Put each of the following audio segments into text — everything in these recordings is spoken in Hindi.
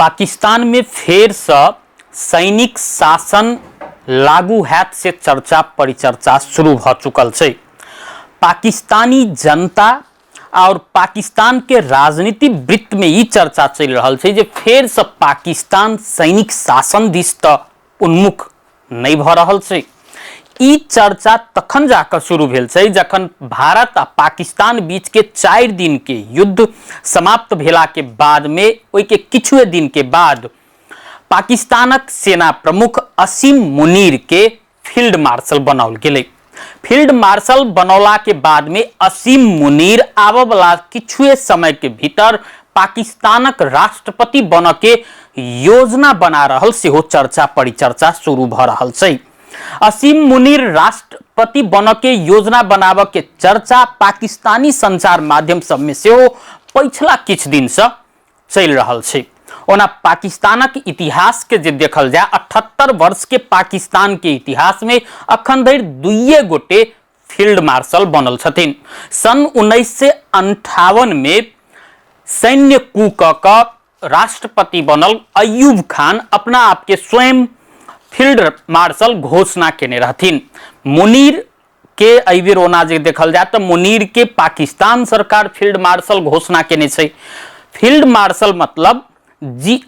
पाकिस्तान में फेर से सैनिक शासन लागू हैत से चर्चा परिचर्चा शुरू भ चुकल है। पाकिस्तानी जनता और पाकिस्तान के राजनीति वृत्त में ये चर्चा चल रहा है जे फेर से पाकिस्तान सैनिक शासन दिस त उन्मुख नहीं भ रहा है। ई चर्चा तखन जाकर शुरू भेल छै जखन भारत आ पाकिस्तान बीच के 4 दिन के युद्ध समाप्त भेला के बाद में ओई के किछुए दिन के बाद पाकिस्तानक सेना प्रमुख असीम मुनीर के फील्ड मार्शल बनाओल गेलै। फील्ड मार्शल बनौला के बाद में असीम मुनीर आबऽ वाला किछुए समय के भीतर पाकिस्तानक राष्ट्रपति बन के योजना बना रहल सेहो चर्चा परिचर्चा शुरू भ रहल छै। असीम मुनीर राष्ट्रपति बन के योजना बनाव के चर्चा पाकिस्तानी संचार माध्यम सब में सेहो पिछला किछ दिन से चल रहल छै। ओना पाकिस्तानक इतिहास के जे देखल जाए 78 वर्ष के पाकिस्तान के इतिहास में अखन धरि 2 गोटे फील्ड मार्शल बनल छथिन। सन 1958 में सैन्य कू क राष्ट्रपति बनल अय्यूब खान अपना आप के स्वयं फील्ड मार्शल घोषणा केने रहथिन। मुनीर के अइबेर ओना जे देखल जाए तो मुनीर के पाकिस्तान सरकार फील्ड मार्शल घोषणा केने छै। फील्ड मार्शल मतलब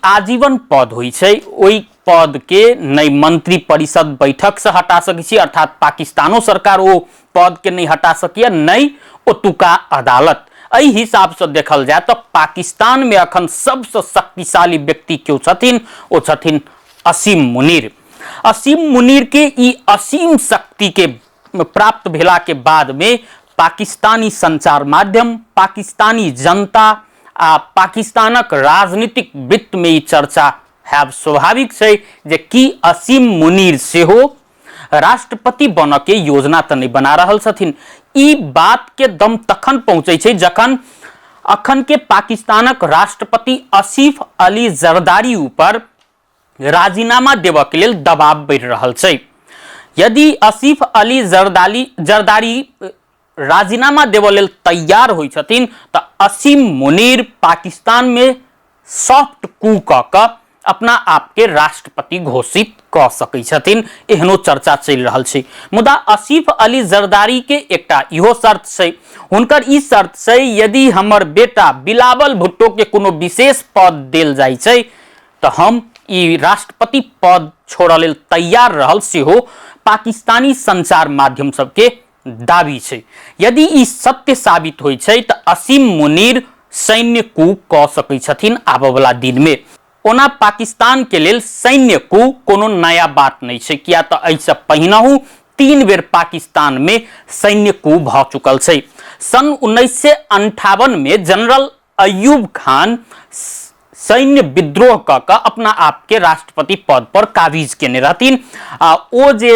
आजीवन पद होई छै। ओई पद के नई मंत्री परिषद बैठक से हटा सकै छी, अर्थात पाकिस्तानो सरकार ओ पद के नहीं हटा सकिए, नहीं ओतुका अदालत। एहि हिसाब से देखल जाए तो पाकिस्तान में अखन सबसे शक्तिशाली व्यक्ति क्यों छथिन, ओ छथिन असीम मुनीर। असीम मुनीर के ई असीम शक्ति के प्राप्त भेला के बाद में पाकिस्तानी संचार माध्यम, पाकिस्तानी जनता आ पाकिस्तानक राजनीतिक वृत्त में ई चर्चा है स्वाभाविक है जे कि असीम मुनीर सेहो राष्ट्रपति बन के योजना तो नहीं बना रहल छथिन। ई बात के दम तखन पहुंचे छै जखन अखन के पाकिस्तानक राष्ट्रपति आसिफ अली जरदारी ऊपर राजीनामा देव के लिए दबाव बढ़ रहा है। यदि आसिफ अली जरदारी राजीनामा देव लेल तैयार होई छथिन तो असीम मुनीर पाकिस्तान में सॉफ्ट कू क अपना आप के राष्ट्रपति घोषित क सकै छथिन। एहनो चर्चा चल रहल छै। मुदा आसिफ अली जरदारी के एकटा इहो शर्त छै। हुनकर ई शर्त छै यदि हमर बेटा बिलावल भुट्टो के कोनो विशेष पद देल जाइ छै तो हम ई राष्ट्रपति पद छोड़े लेल तैयार रहल सेहो पाकिस्तानी संचार माध्यम सबके दावी छै। यदि ई सत्य साबित होइ छै तो असीम मुनीर सैन्य कू क सकै छथिन आबऽ वाला दिन में। ओना पाकिस्तान के लेल सैन्य कू कोनो नया बात नहीं छै, किया तो ऐसे पहिनहु 3 बेर पाकिस्तान में सैन्य कू भ चुकल छै। सन 1958 में जनरल अय्यूब खान सैन्य विद्रोह क अपना आप के राष्ट्रपति पद पर काबिज केने रहथिन। ओ जे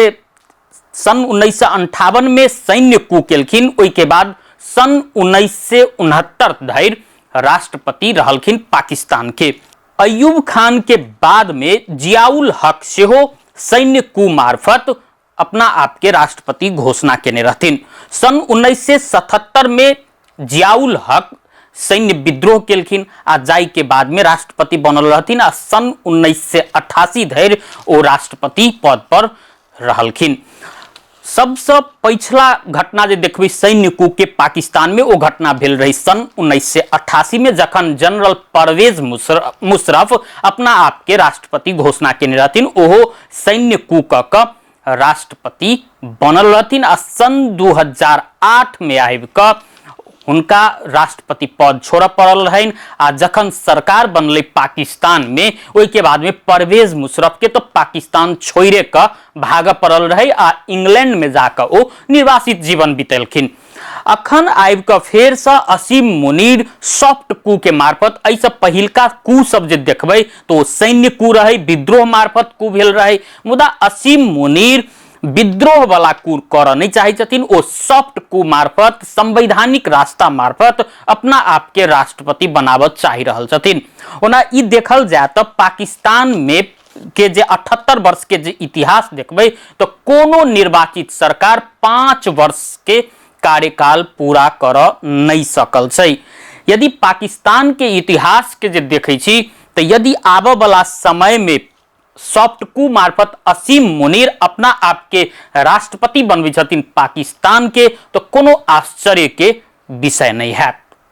सन 1958 में सैन्य कू केलखिन, ओई के बाद सन 1969 धरि राष्ट्रपति रहलखिन पाकिस्तान के। अय्यूब खान के बाद में जियाउल हक सेहो सैन्य कू मार्फत अपना आप के राष्ट्रपति घोषणा केने रहथिन। सन 1977 में जियाउल हक सैन्य विद्रोह केलखिन आ जाय के बाद में राष्ट्रपति बनल रहथिन आ सन 1988 धरि ओ राष्ट्रपति पद पर रहलखिन। सबसे पिछला घटना जे देखबे सैन्य कू के पाकिस्तान में, वो घटना भेल रही सन 1988 में जखन जनरल परवेज मुशर्रफ अपना आप के राष्ट्रपति घोषणा केने रहथिन। ओहो सैन्य कू क राष्ट्रपति बनल रहथिन आ सन 2008 में आबि क उनका राष्ट्रपति पद छोड़ पड़ल रहन। आ जखन सरकार बनले पाकिस्तान में, ओई के बाद में परवेज मुशर्रफ के तो पाकिस्तान छोड़े क भाग पड़ल रहे आ इंग्लैंड में जाकर ओ निर्वासित जीवन बितेलखिन। अखन आबि क फेर से असीम मुनीर सॉफ्ट कू के मार्फत, ऐसे पहिलका कू सब जे देखबै तो सैन्य कू रहे, विद्रोह मार्फत कू भेल रहे। मुदा असीम मुनीर विद्रोह वाला कू कर नहीं चाहे छथिन। ओ सॉफ्ट कू मार्फत, संवैधानिक रास्ता मार्फत अपना आप के राष्ट्रपति बनावत चाहि रहल छथिन। ओना ई देखल जाए तो पाकिस्तान में के जे 78 वर्ष के जे इतिहास देखबै तो कोनो निर्वाचित सरकार 5 वर्ष के कार्यकाल पूरा कर नहीं सकल छै। यदि पाकिस्तान के इतिहास के जे देखै छी तो यदि आबे वाला समय में सॉफ्ट कू मार्फत असीम मुनीर अपना आपके राष्ट्रपति बनबै छथिन पाकिस्तान के, तो कोनो आश्चर्य के विषय नहीं है।